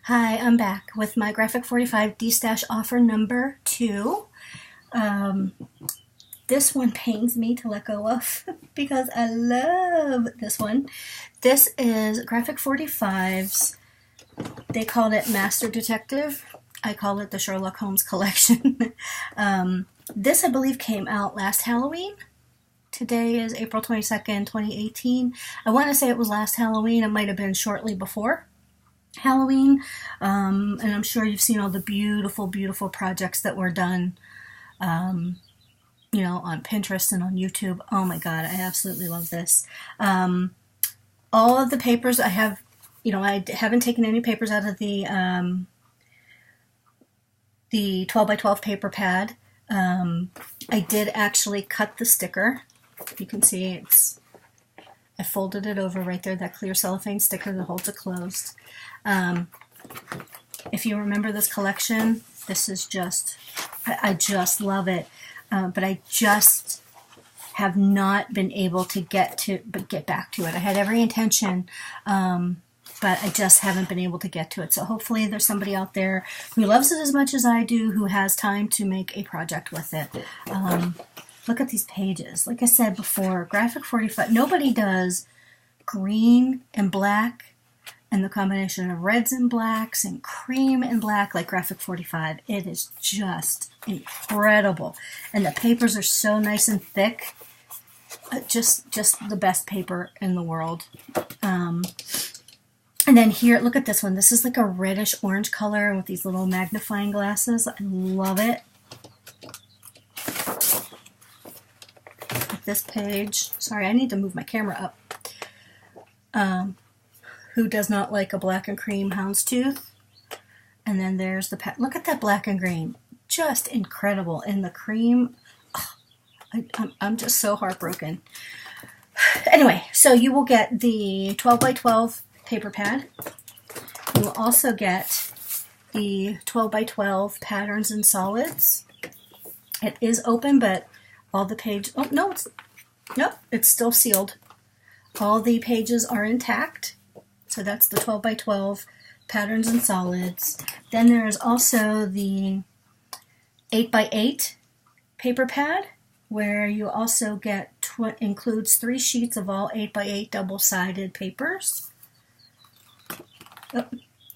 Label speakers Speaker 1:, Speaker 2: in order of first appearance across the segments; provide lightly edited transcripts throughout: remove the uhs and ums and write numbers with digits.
Speaker 1: Hi, I'm back with my Graphic 45 Destash Offer number 2. Um, this one pains me to let go of because I love this one. This is Graphic 45's, they called it Master Detective. I call it the Sherlock Holmes collection. This, I believe, came out last Halloween. Today is April 22nd, 2018. I want to say it was last Halloween. It might have been shortly before Halloween, and I'm sure you've seen all the beautiful, beautiful projects that were done, on Pinterest and on YouTube. Oh my God, I absolutely love this. All of the papers I have, I haven't taken any papers out of the 12 by 12 paper pad. I did actually cut the sticker. You can see I folded it over right there, that clear cellophane sticker that holds it closed. If you remember this collection, this is I just love it. But I just have not been able to get back to it. I had every intention, but I just haven't been able to get to it. So hopefully there's somebody out there who loves it as much as I do, who has time to make a project with it. Look at these pages. Like I said before, Graphic 45, nobody does green and black and the combination of reds and blacks and cream and black like Graphic 45. It is just incredible. And the papers are so nice and thick. Just the best paper in the world. And then here, look at this one. This is like a reddish orange color with these little magnifying glasses. I love it. This page, sorry, I need to move my camera up. Who does not like a black and cream houndstooth? And then there's the look at that black and green, just incredible. And the cream, I'm just so heartbroken. Anyway, so you will get the 12 by 12 paper pad. You will also get the 12 by 12 patterns and solids. It is open, but all the pages, nope, it's still sealed. All the pages are intact. So that's the 12 by 12 patterns and solids. Then there's also the 8 by 8 paper pad, where you also get, includes 3 sheets of all 8 by 8 double-sided papers. Oh,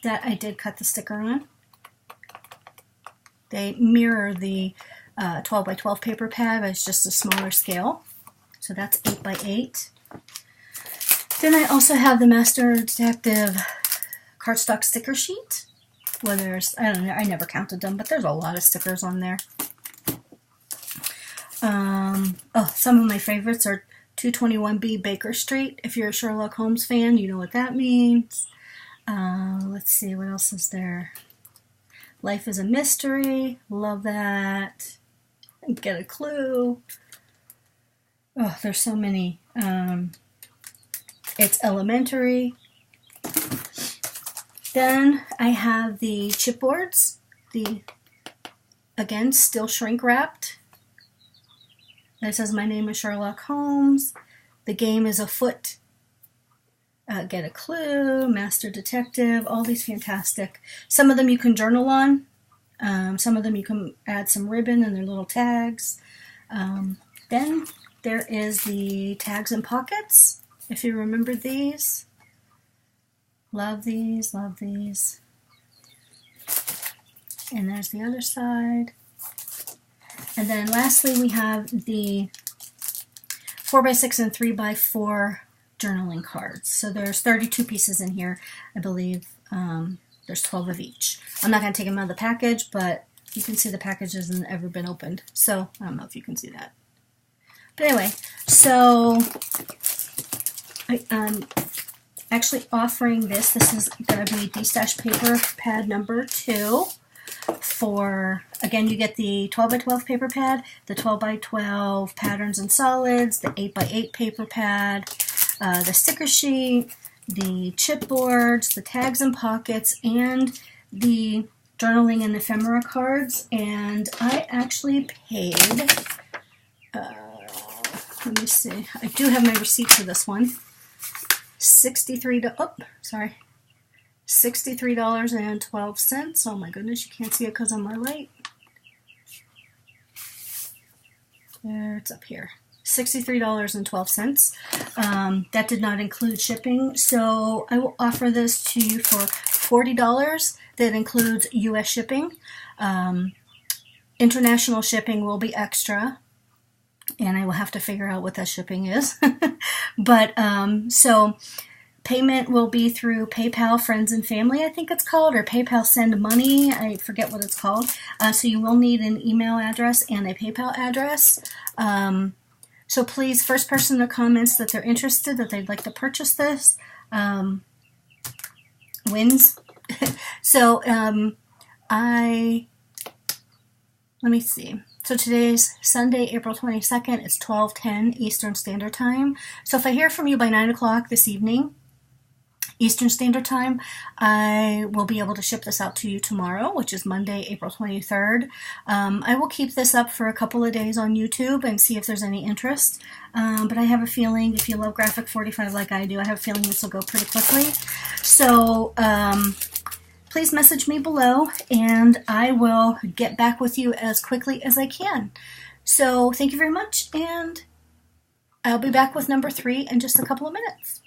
Speaker 1: that I did cut the sticker on. They mirror the 12 by 12 paper pad, but it's just a smaller scale. So that's 8 by 8. Then I also have the Master Detective cardstock sticker sheet. Well, I don't know, I never counted them, but there's a lot of stickers on there. Some of my favorites are 221B Baker Street. If you're a Sherlock Holmes fan, you know what that means. Let's see, what else is there? Life is a Mystery. Love that. Get a Clue. Oh, there's so many. It's Elementary. Then I have the chipboards. Again, still shrink wrapped. It says my name is Sherlock Holmes. The game is afoot. Get a Clue, Master Detective, all these fantastic. Some of them you can journal on. Some of them you can add some ribbon and their little tags. Then there is the tags and pockets, if you remember these. Love these, love these. And there's the other side. And then lastly we have the 4x6 and 3x4 journaling cards. So there's 32 pieces in here, I believe. There's 12 of each. I'm not going to take them out of the package, but you can see the package hasn't ever been opened. So I don't know if you can see that. But anyway, so I'm actually offering this. This is going to be Destash paper pad number 2. Again, you get the 12 by 12 paper pad, the 12 by 12 patterns and solids, the 8 by 8 paper pad, the sticker sheet, the chipboards, the tags and pockets, and the journaling and ephemera cards. And I actually paid, let me see, I do have my receipt for this one, $63.12. Oh my goodness, you can't see it because of my light. There, it's up here. $63.12. That did not include shipping, so I will offer this to you for $40. That includes US shipping. International shipping will be extra, and I will have to figure out what that shipping is. But so payment will be through PayPal Friends and Family, I think it's called, or PayPal Send Money. I forget what it's called. So you will need an email address and a PayPal address. So please, first person that comments that they're interested, that they'd like to purchase this, wins. So let me see. So today's Sunday, April 22nd. It's 12:10 Eastern Standard Time. So if I hear from you by 9 o'clock this evening, Eastern Standard Time, I will be able to ship this out to you tomorrow, which is Monday, April 23rd. I will keep this up for a couple of days on YouTube and see if there's any interest. But I have a feeling, if you love Graphic 45 like I do, I have a feeling this will go pretty quickly. So please message me below, and I will get back with you as quickly as I can. So thank you very much, and I'll be back with number 3 in just a couple of minutes.